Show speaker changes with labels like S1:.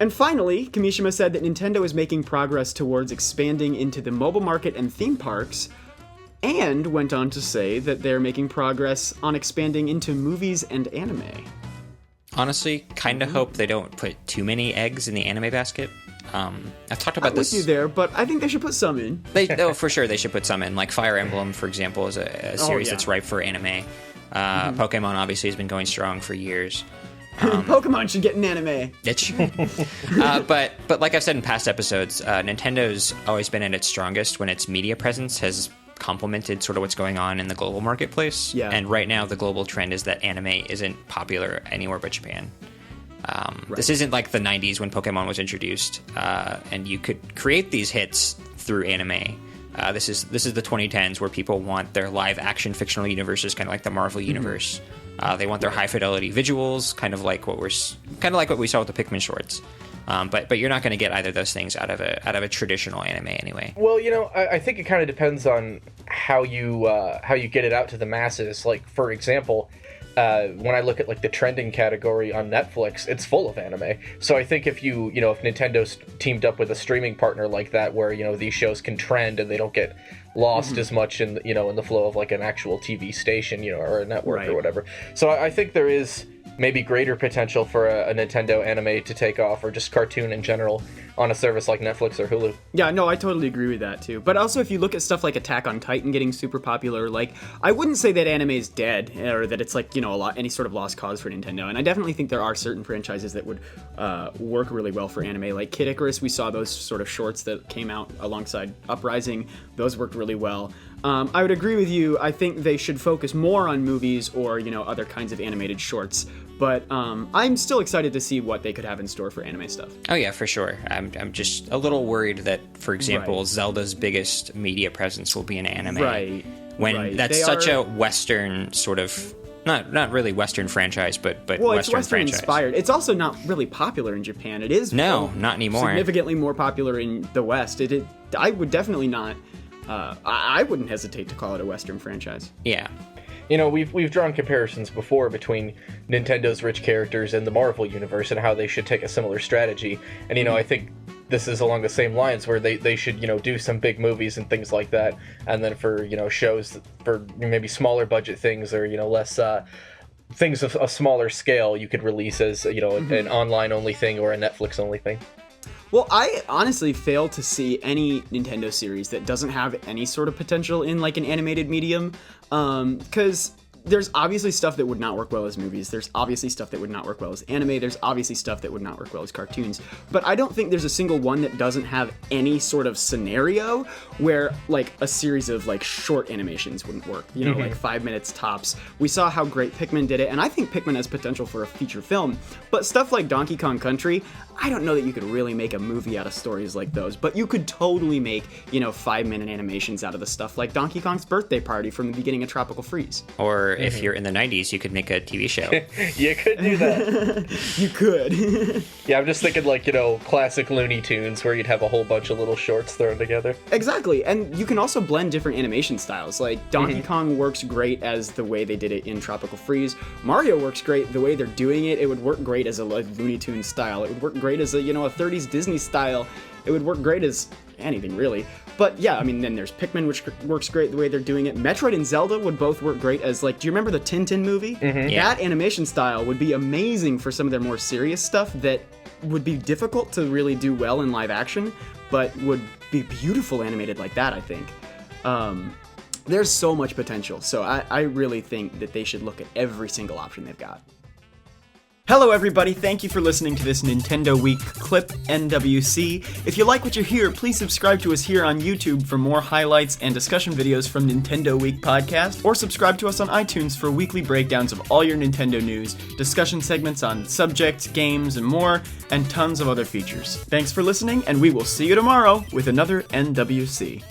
S1: And finally, Kimishima said that Nintendo is making progress towards expanding into the mobile market and theme parks, and went on to say that they're making progress on expanding into movies and anime.
S2: Honestly, kind of hope they don't put too many eggs in the anime basket. I've talked about this.
S1: I'm with you there, but I think they should put some in.
S2: For sure, they should put some in. Like Fire Emblem, for example, is a series that's ripe for anime. Pokemon obviously has been going strong for years.
S1: Pokemon should get an anime.
S2: It should. But like I've said in past episodes, Nintendo's always been at its strongest when its media presence has complemented sort of what's going on in the global marketplace. Yeah. And right now, the global trend is that anime isn't popular anywhere but Japan. Right. This isn't like the 90s when Pokemon was introduced, and you could create these hits through anime. This is the 2010s where people want their live action fictional universes, kind of like the Marvel universe. They want their high fidelity visuals, kind of like what we saw with the Pikmin shorts. But you're not going to get either of those things out of a traditional anime anyway.
S3: Well, I think it kind of depends on how you get it out to the masses. Like, for example, when I look at like the trending category on Netflix, it's full of anime. So I think if if Nintendo's teamed up with a streaming partner like that, where these shows can trend and they don't get lost as much in the flow of like an actual TV station, or a network or whatever. So I think there is maybe greater potential for a Nintendo anime to take off, or just cartoon in general, on a service like Netflix or Hulu.
S1: Yeah, no, I totally agree with that too. But also, if you look at stuff like Attack on Titan getting super popular, like, I wouldn't say that anime is dead, or that it's like, any sort of lost cause for Nintendo. And I definitely think there are certain franchises that would work really well for anime. Like Kid Icarus, we saw those sort of shorts that came out alongside Uprising. Those worked really well. I would agree with you. I think they should focus more on movies or, other kinds of animated shorts. But I'm still excited to see what they could have in store for anime stuff.
S2: Oh, yeah, for sure. I'm just a little worried that, for example, Zelda's biggest media presence will be in anime.
S1: Right.
S2: When that's such a Western sort of... Not really Western franchise, but
S1: well,
S2: Western
S1: it's Western
S2: franchise.
S1: Inspired. It's also not really popular in Japan. It is
S2: not anymore.
S1: Significantly more popular in the West. I would definitely not... I wouldn't hesitate to call it a Western franchise.
S2: Yeah.
S3: We've drawn comparisons before between Nintendo's rich characters and the Marvel universe and how they should take a similar strategy. And, I think this is along the same lines where they should, do some big movies and things like that. And then for, shows for maybe smaller budget things or, less things of a smaller scale, you could release as, an online only thing or a Netflix only thing.
S1: Well, I honestly fail to see any Nintendo series that doesn't have any sort of potential in like an animated medium, because there's obviously stuff that would not work well as movies. There's obviously stuff that would not work well as anime. There's obviously stuff that would not work well as cartoons. But I don't think there's a single one that doesn't have any sort of scenario where like a series of like short animations wouldn't work. Like 5 minutes tops. We saw how great Pikmin did it, and I think Pikmin has potential for a feature film. But stuff like Donkey Kong Country, I don't know that you could really make a movie out of stories like those. But you could totally make 5-minute animations out of the stuff like Donkey Kong's birthday party from the beginning of Tropical Freeze.
S2: Or if you're in the 90s, you could make a TV show.
S3: You could do that.
S1: You could.
S3: Yeah, I'm just thinking like, classic Looney Tunes where you'd have a whole bunch of little shorts thrown together.
S1: Exactly. And you can also blend different animation styles. Like Donkey Kong works great as the way they did it in Tropical Freeze. Mario works great the way they're doing it. It would work great as a Looney Tunes style. It would work great as a 30s Disney style. It would work great as anything, really. But yeah, I mean, then there's Pikmin, which works great the way they're doing it. Metroid and Zelda would both work great as, like, do you remember the Tintin movie?
S2: Yeah.
S1: That animation style would be amazing for some of their more serious stuff that would be difficult to really do well in live action, but would be beautiful animated like that, I think. There's so much potential, so I really think that they should look at every single option they've got. Hello everybody, thank you for listening to this Nintendo Week clip, NWC. If you like what you hear, please subscribe to us here on YouTube for more highlights and discussion videos from Nintendo Week podcast, or subscribe to us on iTunes for weekly breakdowns of all your Nintendo news, discussion segments on subjects, games, and more, and tons of other features. Thanks for listening, and we will see you tomorrow with another NWC.